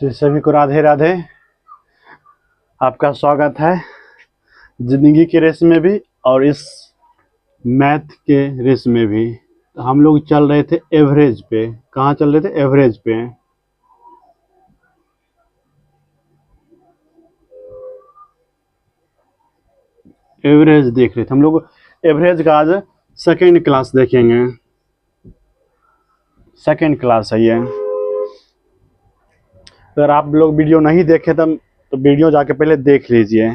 जी सभी को राधे राधे। आपका स्वागत है जिंदगी के रेस में भी और इस मैथ के रेस में भी। तो हम लोग चल रहे थे एवरेज पे। कहाँ चल रहे थे? एवरेज पे। एवरेज देख रहे थे हम लोग। एवरेज का आज सेकेंड क्लास देखेंगे। सेकेंड क्लास है ये। अगर आप लोग वीडियो नहीं देखे तो वीडियो जाके पहले देख लीजिए।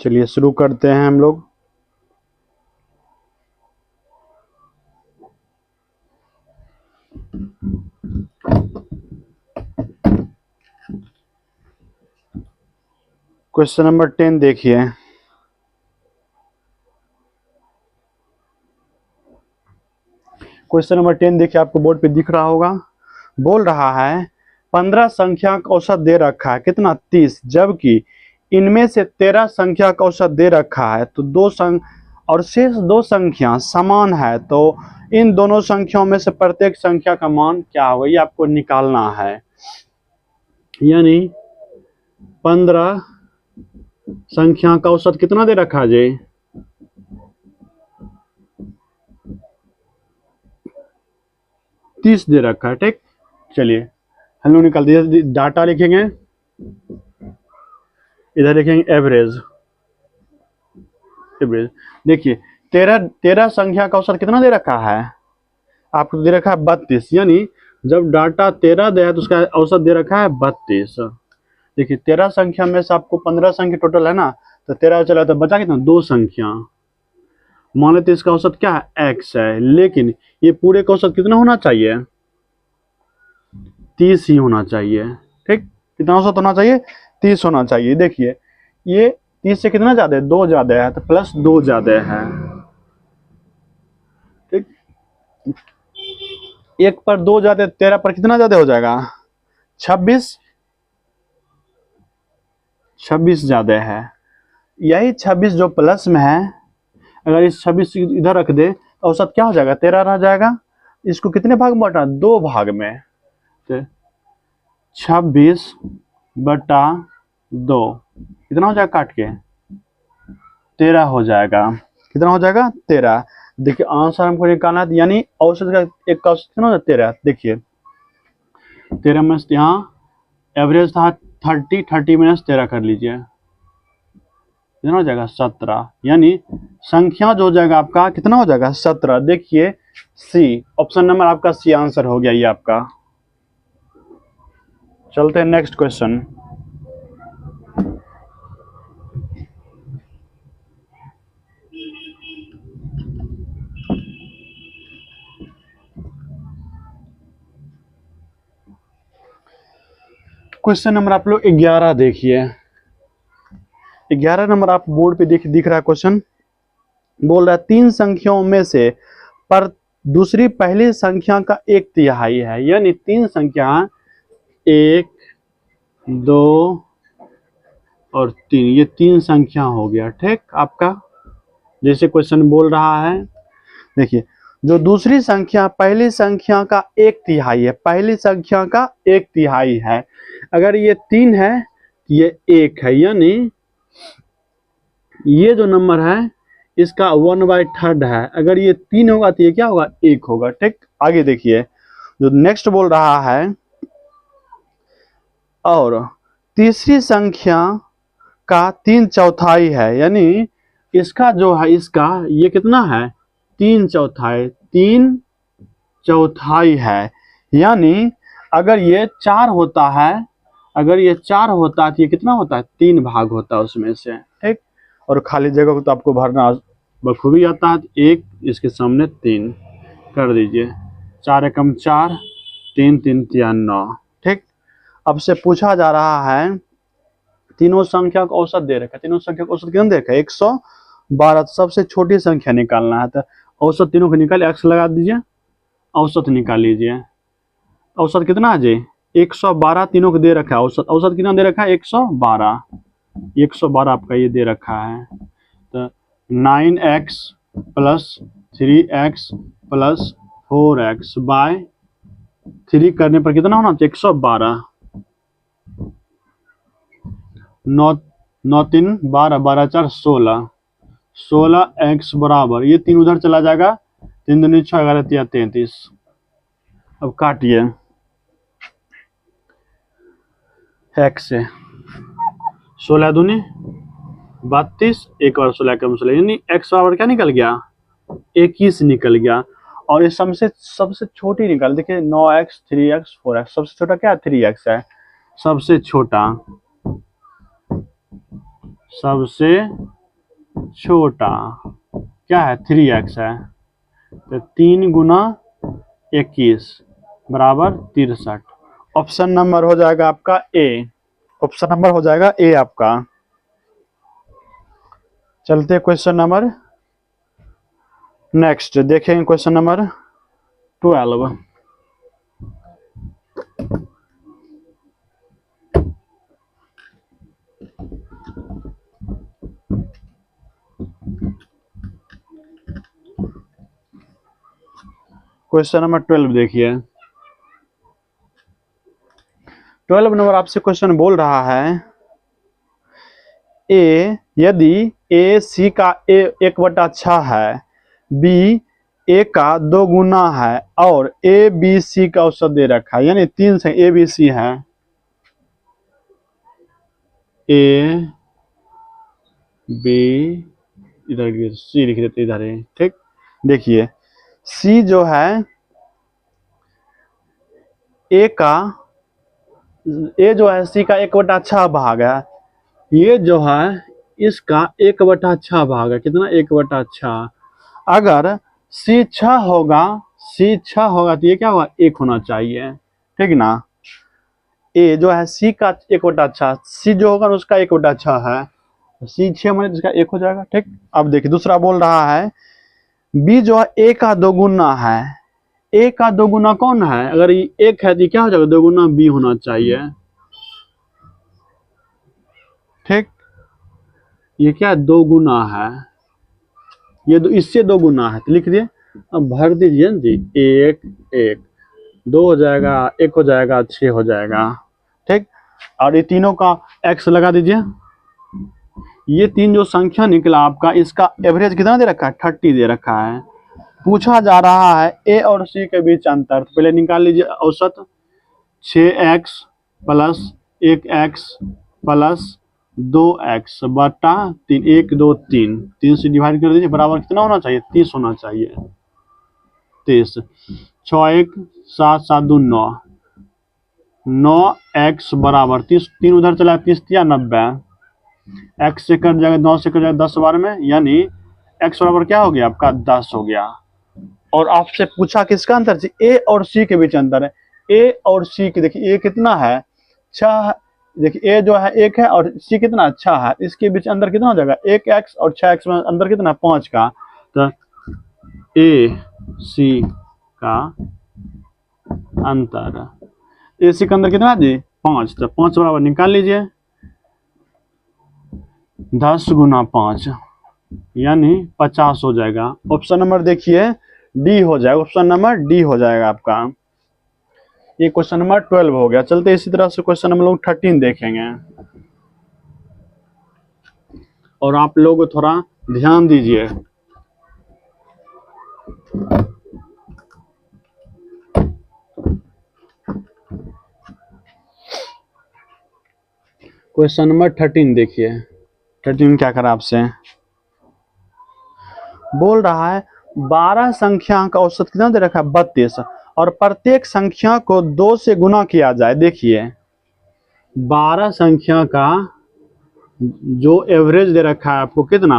चलिए शुरू करते हैं हम लोग। क्वेश्चन नंबर 10 देखिए। क्वेश्चन नंबर 10 देखिए, आपको बोर्ड पे दिख रहा होगा। बोल रहा है 15 संख्या का औसत दे रखा है, कितना? 30, जबकि इनमें से 13 संख्या का औसत दे रखा है तो और शेष दो संख्या समान है, तो इन दोनों संख्याओं में से प्रत्येक संख्या का मान क्या होगा, ये आपको निकालना है। यानी 15 संख्या का औसत कितना दे रखा है जी? 30 दे रखा है। ठीक, चलिए हम लोग निकाल दिए। डाटा लिखेंगे, इधर लिखेंगे एवरेज। एवरेज देखिए, 13 संख्या का औसत कितना दे रखा है? आपको दे रखा है 32। यानी जब डाटा 13 दे है तो उसका औसत दे रखा है 32। देखिए 13 संख्या में से आपको 15 संख्या टोटल है ना, तो 13 चला तो बचा कितना? 2 संख्या। मान लेते इसका औसत क्या है? x है, लेकिन ये पूरे का औसत कितना होना चाहिए? 30 ही होना चाहिए। ठीक, कितना औसत होना चाहिए? 30 होना चाहिए। देखिए ये 30 से कितना ज्यादा है? 2 ज्यादा है, तो प्लस 2 ज्यादा है। ठीक, 1 पर 2 ज्यादा, 13 पर कितना ज्यादा हो जाएगा? 26 ज्यादा है। यही 26 जो प्लस में है, अगर इस 26 इधर रख दे तो औसत क्या हो जाएगा? 13 रह जाएगा। इसको कितने भाग में बांटा? 2 भाग में। तो 26 बटा 2 कितना हो जाएगा? काट के 13 हो जाएगा। कितना हो जाएगा? 13। देखिए आंसर हमको निकालना है, यानी औसत का एक का औसत कितना हो जाएगा? 13। देखिए 13 में यहाँ एवरेज था 30 माइनस 13 कर लीजिए, कितना हो जाएगा? 17। यानी संख्या जो हो जाएगा आपका कितना हो जाएगा? 17। देखिए सी, ऑप्शन नंबर आपका सी आंसर हो गया ये आपका। चलते हैं नेक्स्ट क्वेश्चन। क्वेश्चन नंबर आप लोग 11 देखिए। 11 नंबर आप बोर्ड पे दिख रहा है। क्वेश्चन बोल रहा है 3 संख्याओं में से पर दूसरी पहली संख्या का 1/3 है। यानी 3 संख्या 1, 2 और 3, ये 3 संख्या हो गया। ठीक, आपका जैसे क्वेश्चन बोल रहा है। देखिए जो दूसरी संख्या पहली संख्या का 1/3 है, पहली संख्या का 1/3 है। अगर ये 3 है, ये 1 है, यानी ये जो नंबर है इसका 1/3 है। अगर ये 3 होगा तो ये क्या होगा? 1 होगा। ठीक, आगे देखिए जो नेक्स्ट बोल रहा है, और तीसरी संख्या का 3/4 है। यानी इसका जो है, इसका ये कितना है? 3/4। 3/4 है। यानी अगर ये 4 होता है, अगर ये 4 होता है तो ये कितना होता है? 3 भाग होता है उसमें से। ठीक, और खाली जगह को तो आपको भरना बखूबी आता है। 1 इसके सामने 3 कर दीजिए। 4 एकम 4, 3 3 3 9। ठीक, अब से पूछा जा रहा है तीनों संख्या का औसत दे रखा है। तीनों संख्या का औसत कितना दे रखा है? 112। सबसे छोटी संख्या निकालना है, तो औसत तीनों को निकाल, एक्स लगा दीजिए, औसत निकाल लीजिए। औसत कितना है जी? 112 तीनों को दे रखा है। औसत कितना दे रखा है? 112। 112 आपका ये दे रखा है। तो 9x plus 3x plus 4x bye 3 करने पर कितना होना चाहिए 112। 9 3 12 12 4 16। 16x बराबर, ये 3 उधर चला जाएगा, 3 दूनी 6 11 3 33। अब काटिए x से, 16 दूनी 32, एक और 16 कम 16, यानी x बराबर क्या निकल गया 21 निकल गया। और ये सबसे छोटी निकल, देखिए 9x 3x 4x, सबसे छोटा क्या 3x है, सबसे छोटा क्या है 3x है। तो 3 गुना 21 बराबर 63। ऑप्शन नंबर हो जाएगा आपका ए, ऑप्शन नंबर हो जाएगा ए आपका। चलते क्वेश्चन नंबर नेक्स्ट देखेंगे, क्वेश्चन नंबर 12। क्वेश्चन नंबर 12 देखिए। 12 नंबर आपसे क्वेश्चन बोल रहा है ए यदि ए सी का ए 1/6 है, बी ए का 2 गुना है और ए बी सी का औसत दे रखा है, यानी 3 से ए बी सी है, ए बी इधर सी लिख देते इधर है, ठीक। देखिए सी जो है ए जो है सी का 1/6 भाग है, ये जो है इसका 1/6 भाग है, कितना 1/6। अगर सी 6 होगा तो ये क्या होगा 1 होना चाहिए, ठीक ना। ए जो है सी का 1/6, सी जो होगा उसका 1/6 है, सी 6 में इसका 1 हो जाएगा, ठीक। अब देखिए दूसरा बोल रहा है बी जो है ए का 2 गुना है, ए का 2 गुना कौन है, अगर ये 1 है तो क्या हो जाएगा 2 गुना बी होना चाहिए, ठीक। ये क्या 2 गुना है, ये इससे 2 गुना है तो लिख दिए। अब भर दीजिए ना जी, 1 1 2 हो जाएगा, 1 हो जाएगा, 6 हो जाएगा, ठीक। और ये तीनों का x लगा दीजिए। ये 3 जो संख्या निकला आपका, इसका एवरेज कितना दे रखा है 30 दे रखा है। पूछा जा रहा है ए और सी के बीच अंतर, तो पहले निकाल लीजिए औसत। 6x plus 1x plus 2x बटा 3, 1 2 3, 3 से डिवाइड कर दीजिए, बराबर कितना होना चाहिए 30 होना चाहिए, 30। 6 1 7 7 2 9, 9x बराबर 30, 3 उधर चला 30 या 90, x से कट जाएगा 9 से कट जाएगा 10 बार में, यानी x बराबर क्या हो गया आपका 10 हो गया। और आपसे पूछा किसका अंतर, ए और सी के बीच अंतर है। ए और सी की देखिए, ए कितना है 6, देखिए ए जो है 1 है और सी कितना 6 है, इसके बीच अंदर कितना हो जाएगा 1x और 6x में अंदर कितना 5 का, तो ए सी का अंतर, ए सी का अंदर कितना जी 5, तो 5 बराबर निकाल लीजिए 10 गुना 5 यानी 50 हो जाएगा। ऑप्शन नंबर देखिए डी हो जाएगा, ऑप्शन नंबर डी हो जाएगा आपका। ये क्वेश्चन नंबर 12 हो गया। चलते इसी तरह से क्वेश्चन हम लोग 13 देखेंगे, और आप लोग थोड़ा ध्यान दीजिए। क्वेश्चन नंबर 13 देखिए। 13 क्या करा आपसे, बोल रहा है 12 संख्या का औसत कितना दे रखा है 32, और प्रत्येक संख्या को 2 से गुना किया जाए। देखिए 12 संख्या का जो एवरेज दे रखा है आपको कितना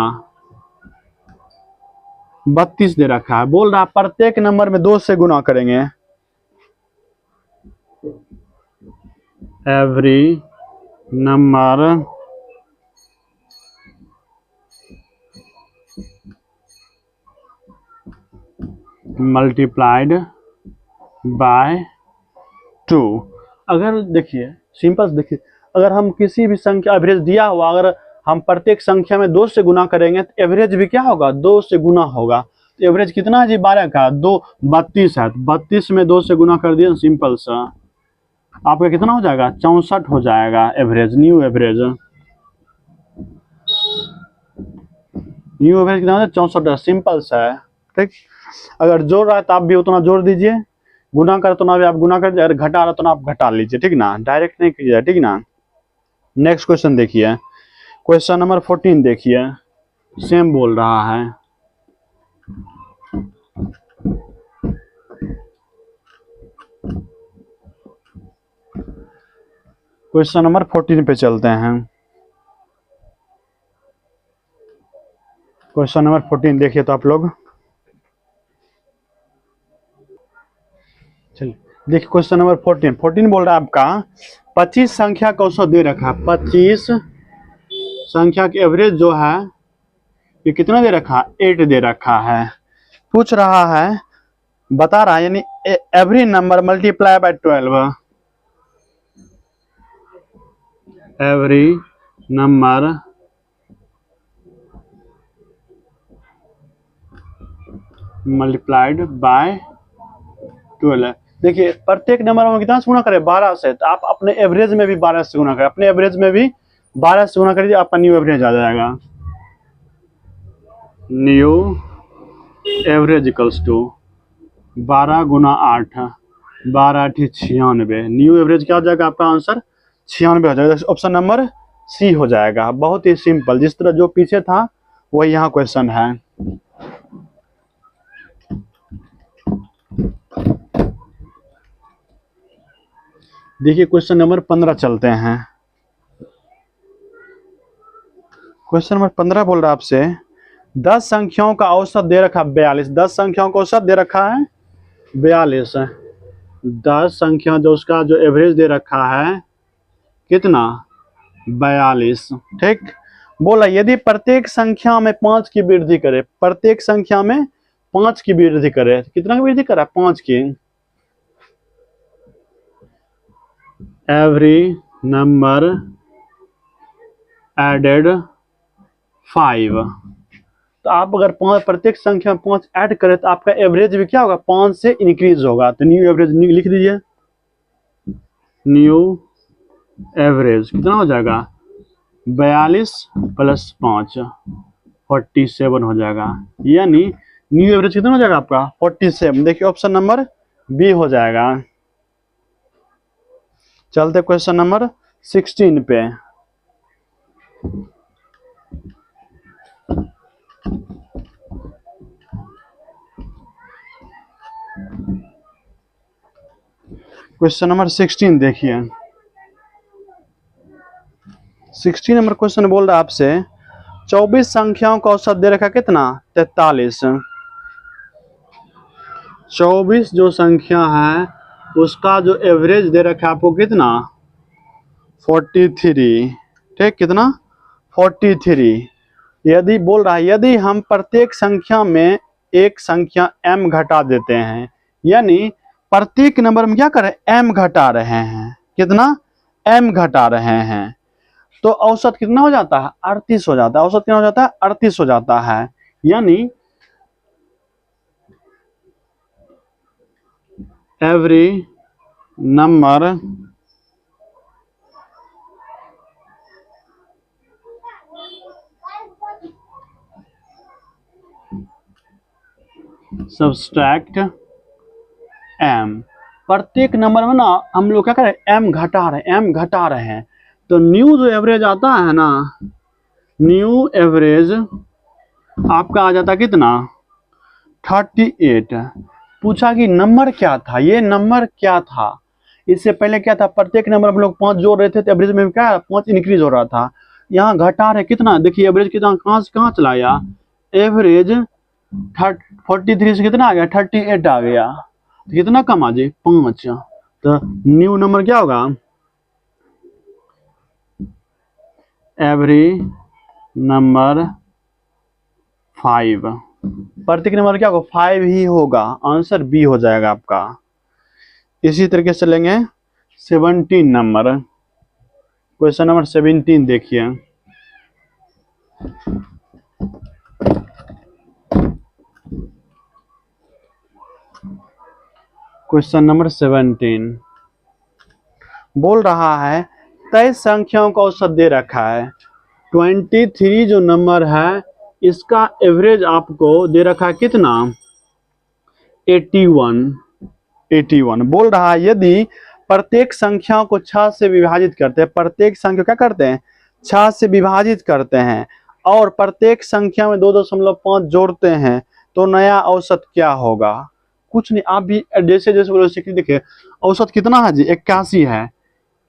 32 दे रखा है, बोल रहा है प्रत्येक नंबर में 2 से गुना करेंगे। Every number multiplied by 2। अगर देखिए सिंपल देखिए, अगर हम किसी भी संख्या एवरेज दिया हुआ, अगर हम प्रत्येक संख्या में 2 से गुना करेंगे तो एवरेज भी क्या होगा 2 से गुना होगा। एवरेज कितना है जी 12 का, 32 है, 32 में 2 से गुना कर दिया, सिंपल सा आपका कितना हो जाएगा 64 हो जाएगा average, new average. New average कितना है 64 है, सिंपल सा है। ठीक, अगर जोड़ रहा है तो आप भी उतना जोड़ दीजिए, गुना कर तो ना भी आप गुना कर दीजिए, अगर घटा रहा तो ना आप घटा लीजिए, ठीक ना, डायरेक्ट नहीं कीजिए, ठीक ना। नेक्स्ट क्वेश्चन देखिए, क्वेश्चन नंबर 14 देखिए, सेम बोल रहा है। क्वेश्चन नंबर 14 पे चलते हैं। क्वेश्चन नंबर 14 देखिए तो आप लोग, चलिए देखिए क्वेश्चन नंबर 14 बोल रहा है आपका 25 संख्या का औसत दे रखा है, 25 संख्या की एवरेज जो है ये कितना दे रखा है 8 दे रखा है। पूछ रहा है, बता रहा है, यानी every number multiply by 12, every number multiplied by 12। देखिए प्रत्येक नंबर में कितना से गुना करें 12 से, तो आप अपने एवरेज में भी 12 से गुना करें, अपने एवरेज में भी 12 से गुना करिए, आपका न्यू एवरेज आ जाएगा। न्यू एवरेज इक्वल्स टू 12 गुना 8, 12 8 96, न्यू एवरेज क्या हो जाएगा आपका आंसर 96 हो जाएगा, ऑप्शन नंबर सी हो जाएगा। बहुत ही सिंपल, जिस तरह जो पीछे था वही यहाँ क्वेश्चन है। देखिए क्वेश्चन नंबर 15 चलते हैं। क्वेश्चन नंबर 15 बोल रहा है आपसे 10 संख्याओं का औसत दे रखा 42, 10 संख्याओं का औसत दे रखा है 42, 10 संख्या जो उसका जो एवरेज दे रखा है कितना 42। ठीक, बोला यदि प्रत्येक संख्या में 5 की वृद्धि करे, प्रत्येक संख्या में 5 की वृद्धि करे, कितना की वृद्धि करा 5 की, एवरी नंबर एडेड 5, तो आप अगर प्रत्येक संख्या में 5 ऐड करें तो आपका एवरेज भी क्या होगा 5 से इंक्रीज होगा। तो न्यू एवरेज लिख दीजिए, न्यू एवरेज कितना हो जाएगा 42 प्लस 5 47 हो जाएगा, यानी न्यू एवरेज कितना हो जाएगा आपका 47। देखिए ऑप्शन नंबर बी हो जाएगा। चलते क्वेश्चन नंबर 16 पे। क्वेश्चन नंबर 16 देखिए, 16 नंबर क्वेश्चन बोल रहा है आपसे 24 संख्याओं का औसत दे रखा कितना 43, 24 जो संख्या है उसका जो एवरेज दे रखा है आपको कितना 43। ठीक, कितना 43। यदि बोल रहा है यदि हम प्रत्येक संख्या में एक संख्या m घटा देते हैं, यानी प्रत्येक नंबर में क्या करें m घटा रहे हैं, कितना m घटा रहे हैं, तो औसत कितना हो जाता है 38 हो जाता है, औसत कितना हो जाता है 38 हो जाता है। यानी एवरी नंबर सब्सट्रैक्ट m, प्रत्येक नंबर में ना हम लोग क्या करें m घटा रहे हैं, m घटा रहे हैं, तो न्यू जो एवरेज आता है ना, न्यू एवरेज आपका आ जाता कितना 38। पूछा कि नंबर क्या था, ये नंबर क्या था, इससे पहले क्या था प्रत्येक नंबर हम लोग 5 जोड़ रहे थे तो एवरेज में क्या 5 इंक्रीज हो रहा था, यहाँ घटा रहे कितना, देखिए एवरेज कितना कहाँ से कहाँ चला गया, एवरेज 43 से कितना आ गया 38 आ गया, तो कितना कम आ जाए 5, तो न्यू नंबर क्या होगा एवरी नंबर 5, प्रत्येक नंबर क्या होगा 5 ही होगा, आंसर बी हो जाएगा आपका। इसी तरीके से लेंगे 17 नंबर, क्वेश्चन नंबर 17 देखिए, क्वेश्चन नंबर 17 बोल रहा है तय संख्याओं का औसत दे रखा है। 23 जो नंबर है इसका एवरेज आपको दे रखा है कितना, 81 बोल रहा है यदि प्रत्येक संख्याओं को 6 से विभाजित करते हैं, प्रत्येक संख्या क्या करते हैं 6 से विभाजित करते हैं और प्रत्येक संख्या में 2.5 जोड़ते हैं तो नया औसत क्या होगा। कुछ नहीं, आप भी जैसे जैसे बोलो देखिए औसत कितना है जी 81 है।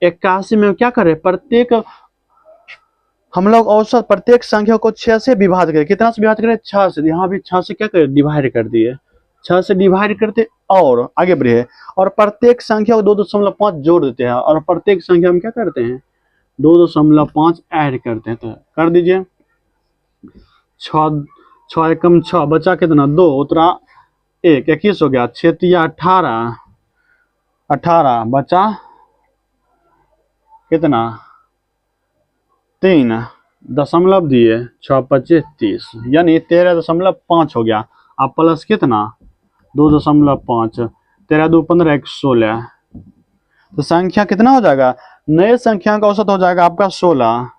81 में क्या करें, प्रत्येक हम लोग औसत प्रत्येक संख्या को 6 से विभाजित करें, कितना से विभाजित करें 6 से, यहाँ भी 6 से क्या करें डिवाइड कर दिए, 6 से डिवाइड करते और आगे बढ़े और प्रत्येक संख्या को 2.5 जोड़ देते हैं और प्रत्येक संख्या में क्या करते हैं 2.5 ऐड करते हैं। तो कर दीजिए 6 6 एकम 6 बचा कितना 2 उतरा 1 21 हो गया, 6 तिया 18 बचा कितना 3 दशमलव दिए 6 25 30 यानी 13.5 हो गया। अब प्लस कितना 2.5 13 2 15 1 16 तो संख्या कितना हो जाएगा, नए संख्या का औसत हो जाएगा आपका 16।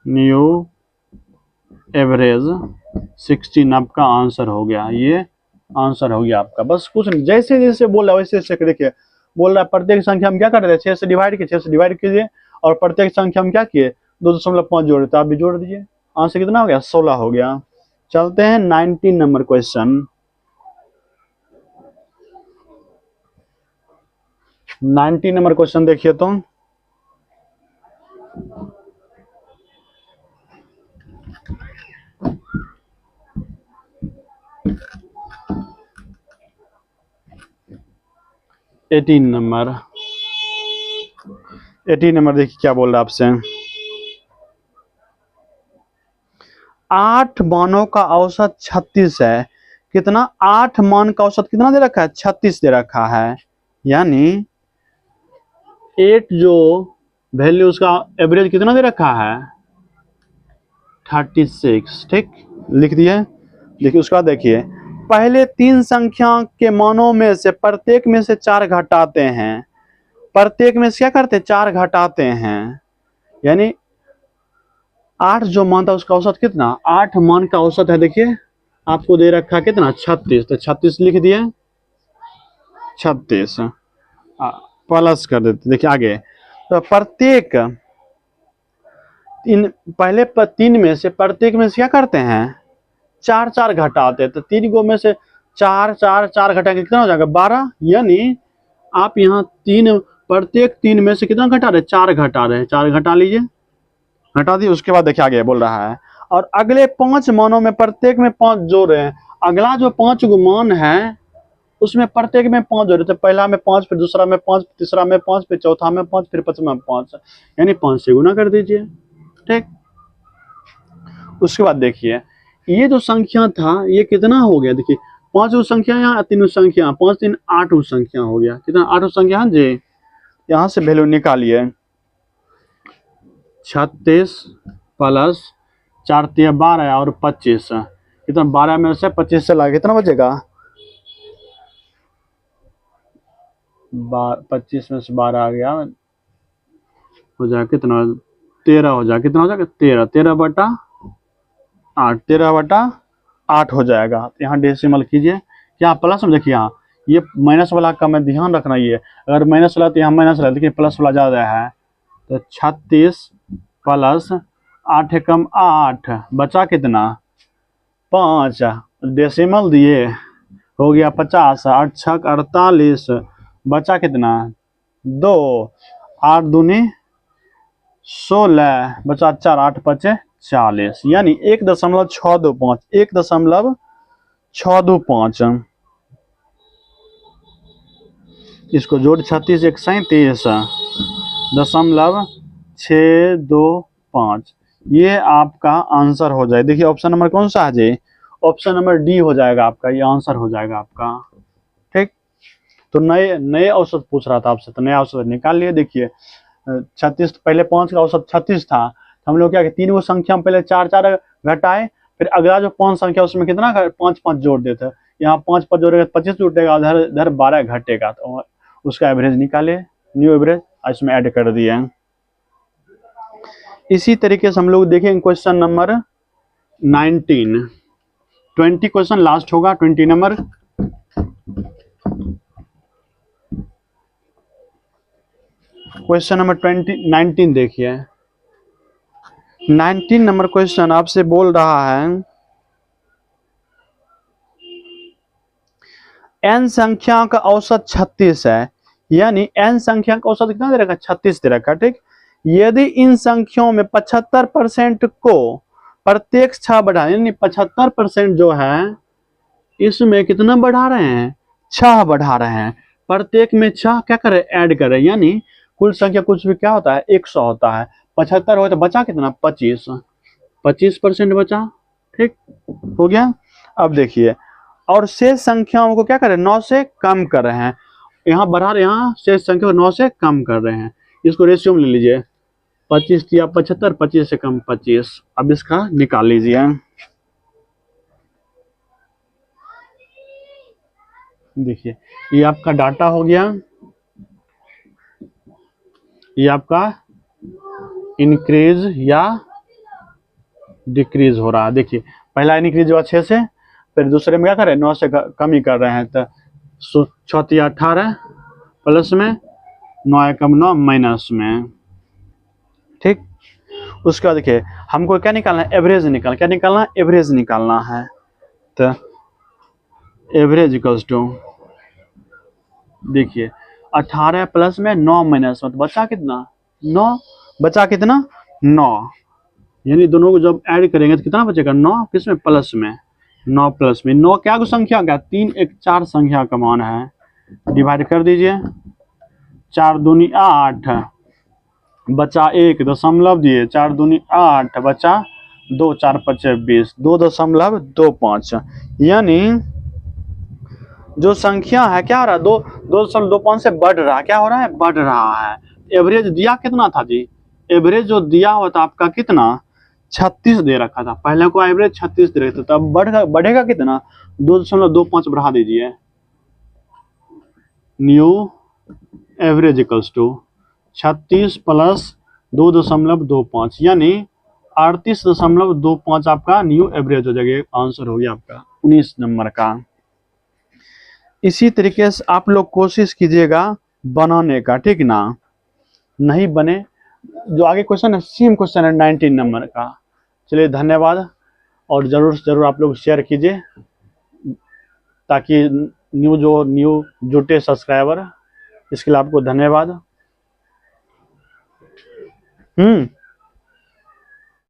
न्यू एवरेज 16 आपका आंसर हो गया, ये आंसर हो गया आपका। बस कुछ नहीं, जैसे जैसे बोल रहा है वैसे वैसे देखिए बोल रहा है प्रत्येक संख्या हम क्या कर रहे थे 6 से डिवाइड किए, 6 से डिवाइड कीजिए और प्रत्येक संख्या हम क्या किए 2.5 जोड़े, तो आप भी जोड़ दीजिए, आंसर कितना हो गया 16 हो गया। चलते हैं 19 नंबर क्वेश्चन। 19 नंबर क्वेश्चन देखिए तो 18 नंबर देखिए क्या बोल रहा है आपसे, 8 मानों का औसत 36 है, कितना 8 मान का औसत कितना दे रखा है 36 दे रखा है, यानी 8 जो वैल्यू उसका एवरेज कितना दे रखा है 36, ठीक लिख दिए। देखिए उसका देखिए पहले 3 संख्या के मानों में से प्रत्येक में से 4 घटाते हैं, प्रत्येक में से क्या करते हैं 4 घटाते हैं, यानी 8 जो मान था उसका औसत कितना 8 मान का औसत है, देखिए आपको दे रखा कितना 36, तो 36 लिख दिए 36 प्लस कर देते। देखिए आगे तो प्रत्येक पहले 3 में से प्रत्येक में से क्या करते हैं 4 4 घटाते हैं, तो 3 गो में से 4 4 4 घटाएंगे कितना हो जाएगा 12, यानी आप यहाँ 3 प्रत्येक 3 में से कितना घटा रहे 4 घटा रहे हैं, 4 घटा लीजिए, घटा दिए। उसके बाद देखिए आगे बोल रहा है और अगले 5 मानों में प्रत्येक में 5 जोड़ रहे हैं, अगला जो 5 गो मान है उसमें प्रत्येक में 5 जोड़ रहे थे, पहला में 5 फिर दूसरा में 5 तीसरा में 5 फिर चौथा में 5 फिर पांचवा में 5, यानी 5 से गुना कर दीजिए, ठीक। उसके बाद देखिए ये जो संख्या था ये कितना हो गया, देखिए 5 संख्या यहाँ 3 संख्या 5 3 8 संख्या हो गया, कितना 8 संख्या जी, यहाँ से वैल्यू निकालिए 36 प्लस 4 3 12 और 25, कितना 12 में से 25 से लगा कितना बचेगा 25 में से 12 आ गया हो जाएगा कितना 13 हो जाएगा, कितना हो जाएगा 13 बटा 8 13 बटा 8 हो जाएगा। यहाँ डेसिमल कीजिए क्या प्लस में, देखिए यहाँ ये माइनस वाला का मैं ध्यान रखना, ये अगर माइनस वाला तो यहाँ माइनस वाला, देखिए प्लस वाला ज़्यादा है, तो 36 प्लस 8 एकम 8 बचा कितना 5, डेसिमल दिए हो गया 50, 8 छक 48 बचा कितना 2, 8 दूनी 16 बचा 4 8 5 40, यानी 1.625 1.625, इसको जोड़ 36 1 37.625, ये आपका आंसर हो जाए। देखिए ऑप्शन नंबर कौन सा है जी, ऑप्शन नंबर डी हो जाएगा आपका, ये आंसर हो जाएगा आपका, ठीक। तो नए औसत पूछ रहा था आपसे, तो नया औसत निकाल लिए। देखिए 36 पहले 5 का औसत 36 था, तो हम लोग क्या 3 वो संख्या में पहले 4 4 घटाए, फिर अगला जो 5 संख्या उसमें कितना 5 5 जोड़ देते, यहाँ 5 5 जोड़ेगा 25 जुटेगा, उधर इधर 12 घटेगा, तो उसका एवरेज निकाले, न्यू एवरेज इसमें ऐड कर दिया। इसी तरीके से हम लोग देखेंगे क्वेश्चन नंबर 19, 20 क्वेश्चन लास्ट होगा, 20 नंबर। क्वेश्चन नंबर 19 देखिए। 19 नंबर क्वेश्चन आपसे बोल रहा है n संख्या का औसत 36 है, यानी n संख्या का औसत कितना दे रखा है, 36 दे रखा है, ठीक। यदि इन संख्याओं में 75% को प्रत्येक 6 बढ़ा, यानी 75% जो है इसमें कितना बढ़ा रहे हैं, 6 बढ़ा रहे हैं, प्रत्येक में 6 क्या करें, ऐड करें, यानी कुल संख्या कुछ भी क्या होता है, 100 होता है। 75 हो तो बचा कितना, 25, 25% बचा, ठीक हो गया। अब देखिए, और शेष संख्याओं को क्या करें, 9 से कम कर रहे हैं, यहाँ बढ़ा रहे, यहाँ शेष संख्या को 9 से कम कर रहे हैं। इसको रेशियो में ले लीजिए, 25 या 75, 25 से कम 25। अब इसका निकाल लीजिए। देखिए ये आपका डाटा हो गया, ये आपका इंक्रीज या डिक्रीज हो रहा है। देखिए पहला इंक्रीज हुआ 6 से, फिर दूसरे में क्या कर रहे हैं, 9 से कम ही कर रहे हैं, तो 6 18 प्लस में 9 कम 9 माइनस में, ठीक। उसके बाद देखिए हमको क्या निकालना है, एवरेज निकालना, क्या निकालना है, एवरेज निकालना है। तो एवरेज इक्वल्स टू, देखिए 18 प्लस में 9 माइनस में, तो बचा कितना, 9, बचा कितना, 9, यानी दोनों को जब ऐड करेंगे तो कितना बचेगा, 9 किसमें, प्लस में, 9 प्लस में 9 क्या को संख्या का, 3 1 4 संख्या का मान है, डिवाइड कर दीजिए, 4 दूनी 8, बचा 1 दशमलव दिए, 4 दूनी 8, बचा 2, 4 5 20, 2.25, यानी जो संख्या है क्या हो रहा है, 2.25 से बढ़ रहा है, क्या हो रहा है, बढ़ रहा है। एवरेज दिया कितना था जी, एवरेज जो दिया हुआ था आपका कितना, 36 दे रखा था, पहले को एवरेज 36 दे रखा था, तब बढ़ेगा कितना, 2.25 बढ़ा दीजिए, new average equals to 36 plus 2.25, यानी 38.25 आपका न्यू एवरेज हो जाएगा। आंसर हो गया आपका 19 नंबर का। इसी तरीके से आप लोग कोशिश कीजिएगा बनाने का, ठीक ना, नहीं बने जो आगे क्वेश्चन है, सेम क्वेश्चन है 19 नंबर का। चलिए धन्यवाद, और जरूर से जरूर आप लोग शेयर कीजिए, ताकि न्यू जुटे सब्सक्राइबर, इसके लिए आपको धन्यवाद।